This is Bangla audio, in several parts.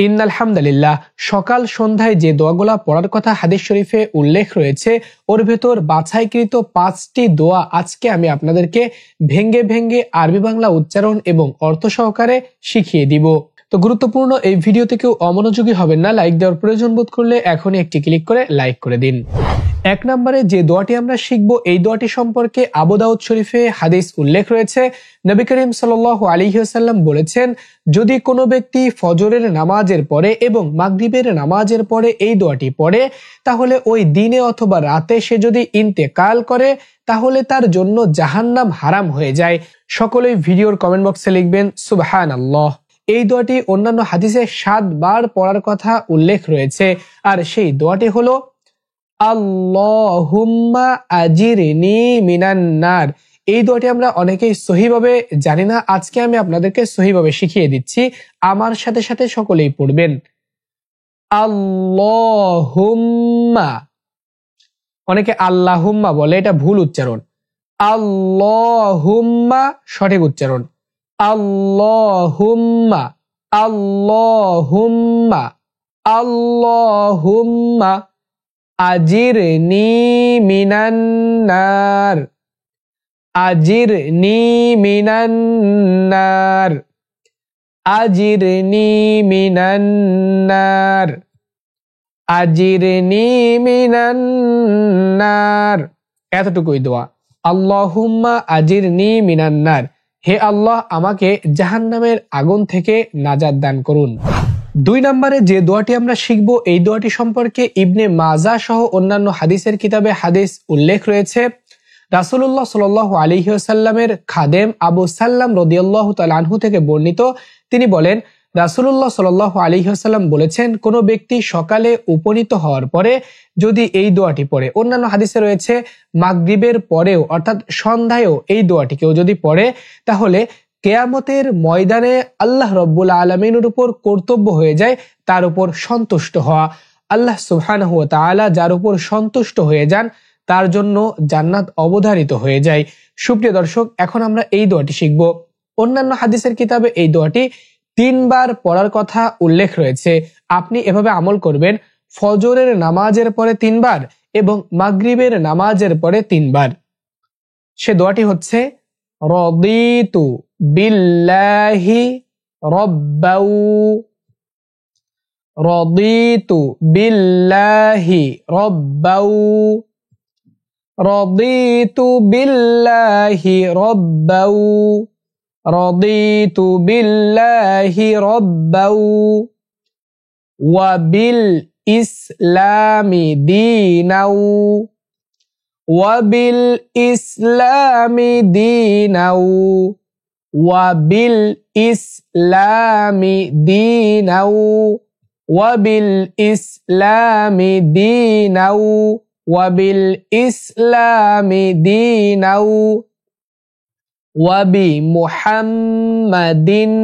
ইন্নাল হামদুলিল্লাহ, সকাল সন্ধ্যায় যে দোয়াগুলা পড়ার কথা হাদিস শরীফে উল্লেখ রয়েছে, ওর ভেতর বাছাইকৃত 5টি দোয়া আজকে আমি আপনাদেরকে ভেঙ্গে ভেঙ্গে আরবি বাংলা উচ্চারণ এবং অর্থ সহকারে শিখিয়ে দিব। তো গুরুত্বপূর্ণ এই ভিডিওতে কেউ অমনোযোগী হবেন না। লাইক দেওয়ার প্রয়োজন বোধ করলে এখনই একটি ক্লিক করে লাইক করে দিন। 1 নম্বরে যে দোয়াটি আমরা শিখব, এই দোয়াটি সম্পর্কে আবু দাউদ শরীফে হাদিস উল্লেখ রয়েছে। নবী করিম সাল্লাল্লাহু আলাইহি ওয়াসাল্লাম বলেছেন, যদি কোনো ব্যক্তি ফজরের নামাজের পরে এবং মাগরিবের নামাজের পরে এই দোয়াটি পড়ে, তাহলে ওই দিনে অথবা রাতে সে যদি ইন্তেকাল করে, তাহলে তার জন্য জাহান্নাম হারাম হয়ে যায়। সকলেই ভিডিওর কমেন্ট বক্সে লিখবেন সুবহানাল্লাহ। এই দোয়াটি অন্যান্য হাদিসে 7 বার পড়ার কথা উল্লেখ রয়েছে, আর সেই দোয়াটি হলো আল্লাহুম্মা আজিরনি মিনান নার। এই দোয়াটি আমরা অনেকেই সহিভাবে জানি না, আজকে আমি আপনাদেরকে সহিভাবে শিখিয়ে দিচ্ছি। আমার সাথে সাথে সকলেই পড়বেন আল্লাহুম্মা। অনেকে আল্লাহুম্মা বলে, এটা ভুল উচ্চারণ। আল্লাহুম্মা সঠিক উচ্চারণ। আল্লাহুম্মা, আল্লাহুম্মা, আল্লাহুম্মা আজিরনি মিনান নার, আজিরনি মিনান নার, আজিরনি মিনান নার, আজিরনি মিনান নার। এতটুকুই দোয়া, আল্লাহুম্মা আজিরনি মিনান নার। হে আল্লাহ, আমাকে জাহান্নামের আগুন থেকে নাজাত দান করুন। 2 নম্বরে যে দোয়াটি আমরা শিখব, এই দোয়াটি সম্পর্কে ইবনে মাজা সহ অন্যান্য হাদিসের কিতাবে হাদিস উল্লেখ রয়েছে। রাসূলুল্লাহ সাল্লাল্লাহু আলাইহি ওয়াসাল্লামের খাদেম আবু সাল্লাম রাদিয়াল্লাহু তাআলা আনহু থেকে বর্ণিত, তিনি বলেন, রাসূলুল্লাহ সাল্লাল্লাহু আলাইহি ওয়াসাল্লাম বলেছেন, কোনো ব্যক্তি সকালে উপনীত হওয়ার পরে যদি এই দোয়াটি পড়ে, অন্যান্য হাদিসে রয়েছে মাগরিবের পরেও অর্থাৎ সন্ধ্যায়ও এই দোয়াটি কেউ যদি পড়ে, তাহলে কিয়ামতের ময়দানে আল্লাহ রাব্বুল আলামিনের উপর কর্তব্য হয়ে যায় তার উপর সন্তুষ্ট হওয়া। আল্লাহ সুবহানাহু ওয়া তাআলা যার উপর সন্তুষ্ট হয়ে যান, তার জন্য জান্নাত অবধারিত হয়ে যায়। সুপ্রিয় দর্শক, এখন আমরা এই দোয়াটি শিখব। অন্যান্য হাদিসের কিতাবে এই দোয়াটি 3 বার পড়ার কথা উল্লেখ রয়েছে। আপনি এভাবে আমল করবেন, ফজরের নামাজের পরে 3 বার এবং মাগরিবের নামাজের পরে 3 বার। সে দোয়াটি হচ্ছে রাদিতু বিল্লাহি রাব্বাউ, রাদিতু বিল্লাহি রাব্বাউ, রাদিতু বিল্লাহি রাব্বাউ, রাদিতু বিল্লাহি রাব্বাউ ওয়া বিল ইসলামি দীনাও, ওয়া বিল ইসলামি দীনাও, ওয়া বিল ইসলামি দীনাও, ওয়া বিল ইসলামি দীনাও, ওয়া বিল ইসলামি দীনাও, ওয়া বি মুহাম্মাদিন,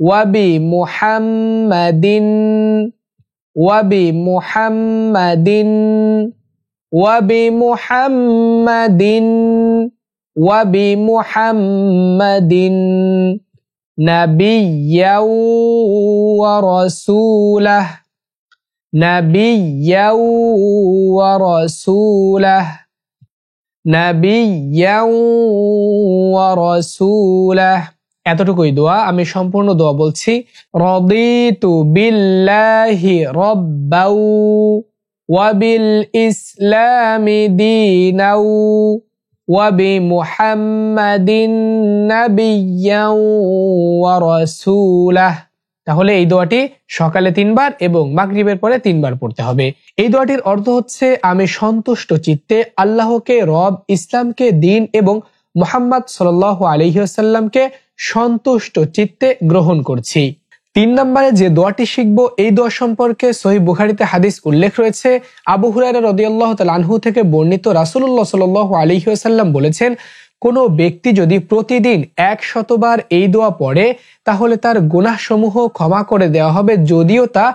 ওয়া বি মুহাম্মাদিন, ওয়া বি মুহাম্মাদিন, ওয়া বি মুহাম্মাদিন, ওয়া বি মুহাম্মাদিন নাবিয়্যাও ওয়া রাসূলাহ, নাবিয়্যাও ওয়া রাসূলাহ, নাবিয়্যাও ওয়া রাসূলাহ। এতটুকুই দোয়া। আমি সম্পূর্ণ দোয়া বলছি। রাদিতু বিল্লাহি রাব্বাউ ওয়া বিল ইসলামি দীনাও ওয়া বি মুহাম্মাদিন নাবিয়্যাও ওয়া রাসূলাহ। তাহলে এই দোয়াটি সকালে 3 বার এবং মাগরিবের পরে 3 বার পড়তে হবে। এই দোয়াটির অর্থ হচ্ছে, আমি সন্তুষ্ট চিত্তে আল্লাহকে রব, ইসলামকে দ্বীন এবং মুহাম্মদ সাল্লাল্লাহু আলাইহি ওয়াসাল্লামকে সন্তুষ্ট চিত্তে গ্রহণ করছি। 3 নম্বরে যে দোয়াটি শিখব, এই দোয়া সম্পর্কে সহিহ বুখারীতে হাদিস উল্লেখ রয়েছে। আবু হুরায়রা রাদিয়াল্লাহু তাআলা আনহু থেকে বর্ণিত, রাসূলুল্লাহ সাল্লাল্লাহু আলাইহি ওয়াসাল্লাম বলেছেন, কোনো ব্যক্তি যদি প্রতিদিন 100 বার এই দোয়া পড়ে, তাহলে তার গুনাহসমূহ ক্ষমা করে দেওয়া হবে, যদিও তা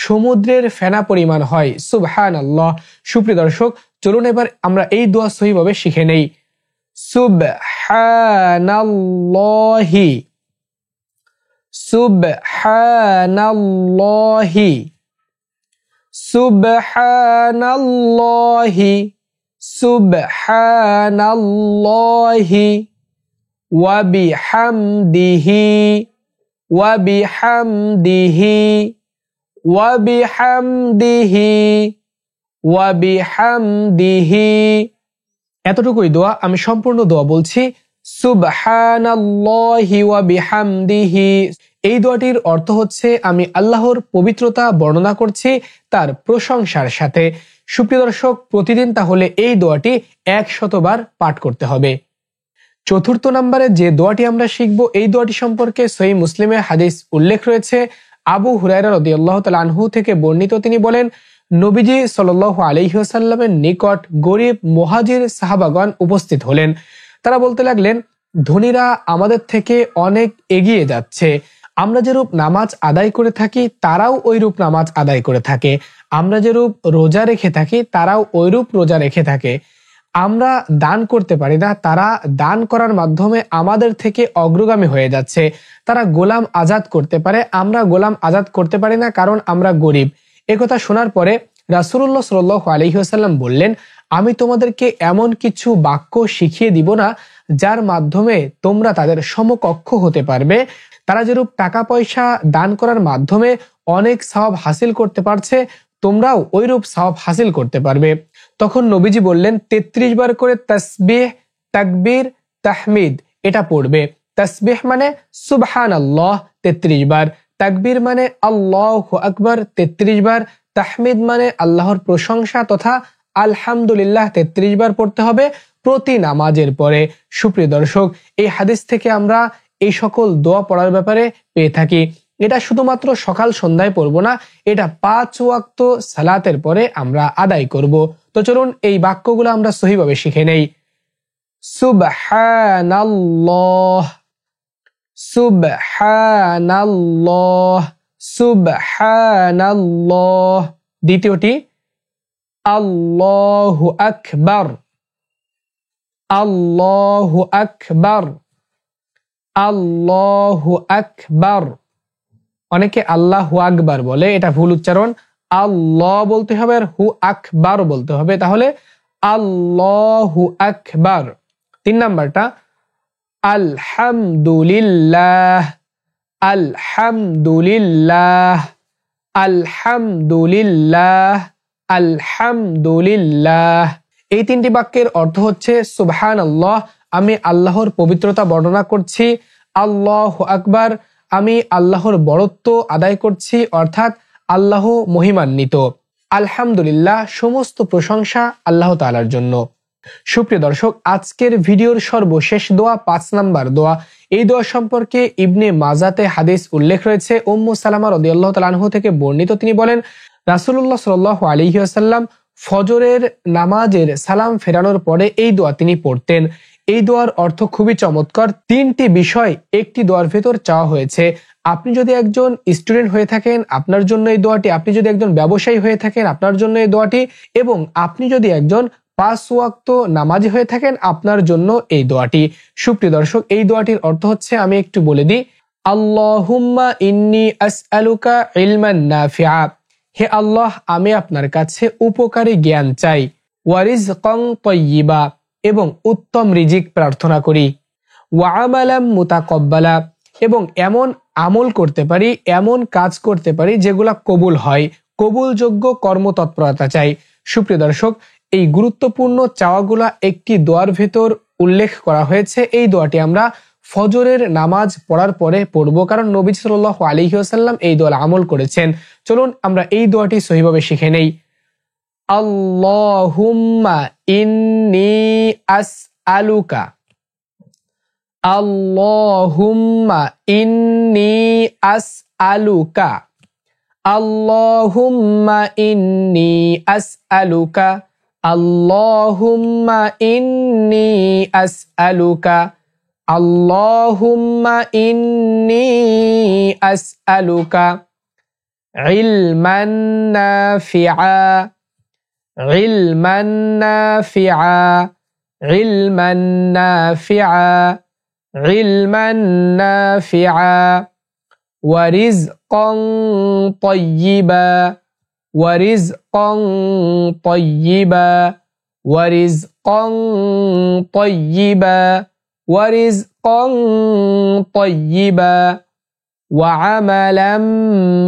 সমুদ্রের ফেনা পরিমাণ হয়। সুবহানাল্লাহ। সুপ্রিয় দর্শক, চলুন এবার আমরা এই দোয়া সহিভাবে শিখে নেই। সুবহানাল্লাহি, সুবহানাল্লাহি, সুবহানাল্লাহি, সুবহানাল্লাহি, ওয়া বিহামদিহি, ওয়া বিহামদিহি, ওয়া বিহামদিহি, ওয়া বিহামদিহি। এতটুকুই দোয়া। আমি সম্পূর্ণ দোয়া বলছি। সুবহানাল্লাহি ওয়া বিহামদিহি। এই দোয়াটির অর্থ হচ্ছে আমি আল্লাহর পবিত্রতা বর্ণনা করছি তার প্রশংসার সাথে। সুপ্রিয় দর্শক, প্রতিদিন তাহলে এই দোয়াটি 100 বার পাঠ করতে হবে। চতুর্থ নম্বরে যে দোয়াটি আমরা শিখব, এই দোয়াটি সম্পর্কে সহিহ মুসলিমে হাদিস উল্লেখ রয়েছে। আবু হুরায়রা রাদিয়াল্লাহু তাআলা আনহু থেকে বর্ণিত, তিনি বলেন, নবীজি সাল্লাল্লাহু আলাইহি ওয়াসাল্লামের নিকট গরিব মুহাজির সাহাবাগণ উপস্থিত হলেন। তারা বলতে লাগলেন, ধনীরা আমাদের থেকে অনেক এগিয়ে যাচ্ছে। আমরা যেরূপ নামাজ আদায় করে থাকি তারাও ওইরূপ নামাজ আদায় করে থাকে, আমরা যেরূপ রোজা রেখে থাকি তারাও ওইরূপ রোজা রেখে থাকে। আমরা দান করতে পারি না, তারা দান করার মাধ্যমে আমাদের থেকে অগ্রগামী হয়ে যাচ্ছে। তারা গোলাম আজাদ করতে পারে, আমরা গোলাম আজাদ করতে পারি না, কারণ আমরা গরিব। একথা শোনার পরে রাসূলুল্লাহ সাল্লাল্লাহু আলাইহি ওয়াসাল্লাম বললেন, আমি তোমাদেরকে এমন কিছু বাক্য শিখিয়ে দিব না যার মাধ্যমে তোমরা তাদের সমকক্ষ হতে পারবে। তারা যেরূপ টাকা পয়সা দান করার মাধ্যমে অনেক সওয়াব হাসিল করতে পারছে, তোমরাও ওইরূপ সওয়াব হাসিল করতে পারবে। তখন নবীজি বললেন, 33 বার করে তাসবিহ, তাকবীর, তাহমিদ এটা পড়বে। তাসবিহ মানে সুবহানাল্লাহ 33 বার, তাকবীর মানে আল্লাহু আকবার 33 বার, তাহমিদ মানে আল্লাহর প্রশংসা তথা আলহামদুলিল্লাহ 33 বার পড়তে হবে প্রতি নামাজের পরে। সুপ্রিয় দর্শক, এই হাদিস থেকে আমরা এই সকল দোয়া পড়ার ব্যাপারে পেয়ে থাকি। এটা শুধুমাত্র সকাল সন্ধ্যায় পড়বো না, এটা 5 ওয়াক্ত সালাতের পরে আমরা আদায় করব। তো চলুন এই বাক্যগুলো আমরা সহিভাবে শিখে নেই। সুবহানাল্লাহ, সুবহানাল্লাহ, সুবহানাল্লাহ। দ্বিতীয়টি, আল্লাহু আকবার, আল্লাহু আকবার, আল্লাহু আকবার। অনেকে আল্লাহু আকবার বলে, এটা ভুল উচ্চারণ। আল্লাহ বলতে হবে আর হু আকবার বলতে হবে, তাহলে আল্লাহু আকবার। 3 নাম্বারটা, আলহামদুলিল্লাহ, আলহামদুলিল্লাহ, আলহামদুলিল্লাহ, আলহামদুলিল্লাহ। এই 3টি বাক্যের অর্থ হচ্ছে, সুবহানাল্লাহ আমি আল্লাহর পবিত্রতা বর্ণনা করছি, আল্লাহু আকবার আমি আল্লাহর বড়ত্ব আদায় করছি অর্থাৎ আল্লাহ মহিমান্বিত, আলহামদুলিল্লাহ সমস্ত প্রশংসা আল্লাহ তাআলার জন্য। সুপ্রিয় দর্শক, আজকের ভিডিওর সর্বশেষ দোয়া 5 নাম্বার দোয়া। এই দোয়া সম্পর্কে ইবনে মাজাতে হাদিস উল্লেখ রয়েছে। উম্মু সালামা রাদিয়াল্লাহু তাআলা আনহা থেকে বর্ণিত, তিনি বলেন, রাসূলুল্লাহ সাল্লাল্লাহু আলাইহি ওয়াসাল্লাম ফজরের নামাজের সালাম ফেরানোর পরে এই দোয়া তিনি পড়তেন। এই দোয়ার অর্থ খুবই চমৎকার। 3টি বিষয় একটি দোয়ার ভেতর চাওয়া হয়েছে। আপনি যদি একজন স্টুডেন্ট হয়ে থাকেন আপনার জন্য এই দোয়াটি, আপনি যদি একজন ব্যবসায়ী হয়ে থাকেন আপনার জন্য এই দোয়াটি, এবং আপনি যদি একজন 5 ওয়াক্ত নামাজি হয়ে থাকেন আপনার জন্য এই দোয়াটি। সুপ্রিয় দর্শক, এই দোয়াটির অর্থ হচ্ছে, আমি একটু বলে দিই। আল্লাহুম্মা ইন্নী আসআলুকা ইলমান নাফিআ, হে আল্লাহ আমি আপনার কাছে উপকারী জ্ঞান চাই, ওয়া রিজকান তাইয়্যিবা এবং উত্তম রিজিক প্রার্থনা করি, ওয়া আমালাম মুতাকাব্বালা এবং এমন আমল করতে পারি, এমন কাজ করতে পারি যেগুলা কবুল হয়, কবুলযোগ্য কর্মতৎপরতা চাই। সুপ্রিয় দর্শক, এই গুরুত্বপূর্ণ চাওয়াগুলা একটি দোয়ার ভেতর উল্লেখ করা হয়েছে। এই দোয়াটি আমরা ফজরের নামাজ পড়ার পরে পড়ব, কারণ নবী সাল্লাল্লাহু আলাইহি ওয়াসাল্লাম এই দোয়া আমল করেছেন। চলুন আমরা এই দোয়াটি সহিভাবে শিখে নেই। আল্লাহুম্মা ইন্নী আসআলুকা, আল্লাহুম্মা ইন্নী আসআলুকা, আল্লাহুম্মা ইন্নী আসআলুকা, আল্লাহুম্মা ইন্নী আসআলুকা, আল্লাহুম্মা ইন্নী আসআলুকা ইলমান নাফিআ, ইলমান নাফিআ, ইলমান নাফিআ, ইলমান নাফিআ, ورزقا طيبا ورزقا طيبا ورزقا طيبا ورزقا طيبا وعملا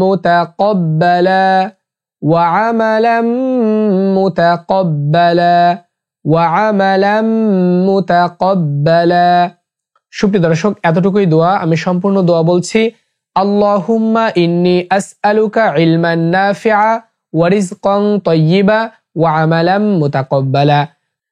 متقبلا وعملا متقبلا وعملا متقبلا। সুপ্রিয় দর্শক, এতটুকুই দোয়া। আমি সম্পূর্ণ দোয়া বলছি। আল্লাহুম্মা ইন্নী আসআলুকা ইলমান নাফিআ ওয়া রিজকান তাইয়্যিবা ওয়া আমালাম মুতাকাব্বালা।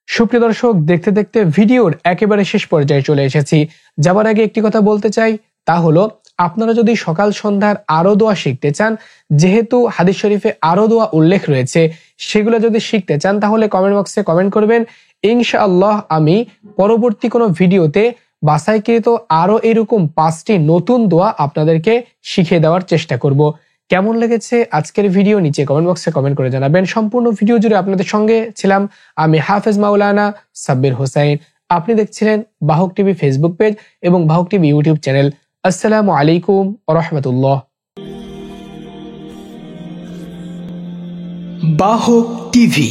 সুপ্রিয় দর্শক, দেখতে দেখতে ভিডিওর একেবারে শেষ পর্যায়ে চলে এসেছি। যাবার আগে একটি কথা বলতে চাই, তা হলো আপনারা যদি সকাল সন্ধ্যার আরো দোয়া শিখতে চান, যেহেতু হাদিস শরীফে আরো দোয়া উল্লেখ রয়েছে, সেগুলো যদি শিখতে চান তাহলে কমেন্ট বক্সে কমেন্ট করবেন। ইনশাআল্লাহ আমি পরবর্তী কোনো ভিডিওতে বাছাইকৃত আরো এরকম 5টি নতুন দোয়া আপনাদেরকে শিখিয়ে দেওয়ার চেষ্টা করব। কেমন লেগেছে আজকের ভিডিও নিচে কমেন্ট বক্সে কমেন্ট করে জানাবেন। সম্পূর্ণ ভিডিও জুড়ে আপনাদের সঙ্গে ছিলাম আমি হাফেজ মাওলানা সাব্বির হোসাইন। আপনি দেখছিলেন বাহক টিভি ফেসবুক পেজ এবং বাহক টিভি ইউটিউব চ্যানেল। আসসালামু আলাইকুম ওয়া রাহমাতুল্লাহ। বাহক টিভি।